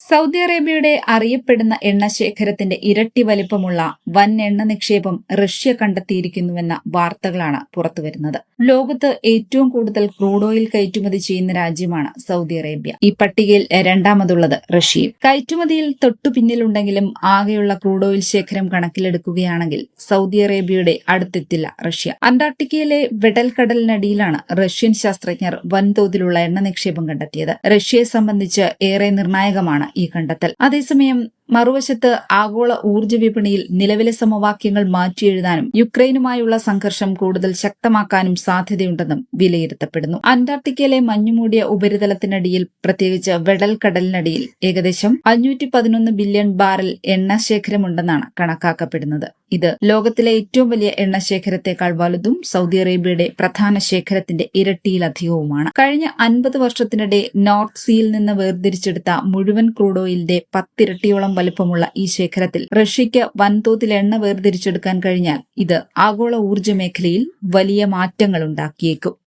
Saudi അറേബ്യയുടെ അറിയപ്പെടുന്ന എണ്ണശേഖരത്തിന്റെ ഇരട്ടി വലിപ്പമുള്ള വൻ എണ്ണ നിക്ഷേപം റഷ്യ കണ്ടെത്തിയിരിക്കുന്നുവെന്ന വാർത്തകളാണ് പുറത്തുവരുന്നത്. ലോകത്ത് ഏറ്റവും കൂടുതൽ ക്രൂഡ് ഓയിൽ കയറ്റുമതി ചെയ്യുന്ന രാജ്യമാണ് സൗദി അറേബ്യ. ഈ പട്ടികയിൽ രണ്ടാമതുള്ളത് റഷ്യയും. കയറ്റുമതിയിൽ തൊട്ടു പിന്നിലുണ്ടെങ്കിലും ആകെയുള്ള ക്രൂഡ് ഓയിൽ ശേഖരം കണക്കിലെടുക്കുകയാണെങ്കിൽ സൗദി അറേബ്യയുടെ അടുത്തെത്തില്ല റഷ്യ. അന്റാർട്ടിക്കയിലെ വെഡൽ കടലിനടിയിലാണ് റഷ്യൻ ശാസ്ത്രജ്ഞർ വൻതോതിലുള്ള എണ്ണ നിക്ഷേപം കണ്ടെത്തിയത്. റഷ്യയെ സംബന്ധിച്ച് ഏറെ നിർണായകമാണ് ഈ കണ്ടെത്തൽ. അതേസമയം മറുവശത്ത് ആഗോള ഊർജ്ജ വിപണിയിൽ നിലവിലെ സമവാക്യങ്ങൾ മാറ്റിയെഴുതാനും യുക്രൈനുമായുള്ള സംഘർഷം കൂടുതൽ ശക്തമാക്കാനും സാധ്യതയുണ്ടെന്നും വിലയിരുത്തപ്പെടുന്നു. അന്റാർട്ടിക്കയിലെ മഞ്ഞുമൂടിയ ഉപരിതലത്തിനടിയിൽ, പ്രത്യേകിച്ച് വെഡൽ കടലിനടിയിൽ ഏകദേശം 511 ബില്യൺ ബാരൽ എണ്ണ ശേഖരമുണ്ടെന്നാണ് കണക്കാക്കപ്പെടുന്നത്. ഇത് ലോകത്തിലെ ഏറ്റവും വലിയ എണ്ണ ശേഖരത്തെക്കാൾ വലുതും സൗദി അറേബ്യയുടെ പ്രധാന ശേഖരത്തിന്റെ ഇരട്ടിയിലധികവുമാണ്. കഴിഞ്ഞ 50 വർഷത്തിനിടെ നോർത്ത് സീയിൽ നിന്ന് വേർതിരിച്ചെടുത്ത മുഴുവൻ ക്രൂഡ് ഓയിലിന്റെ 10 ഇരട്ടിയോളം വലിപ്പമുള്ള ഈ ശേഖരത്തിൽ റഷ്യയ്ക്ക് വൻതോതിൽ എണ്ണ വേർതിരിച്ചെടുക്കാൻ കഴിഞ്ഞാൽ ഇത് ആഗോള ഊർജ്ജ മേഖലയിൽ വലിയ മാറ്റങ്ങൾ ഉണ്ടാക്കിയേക്കും.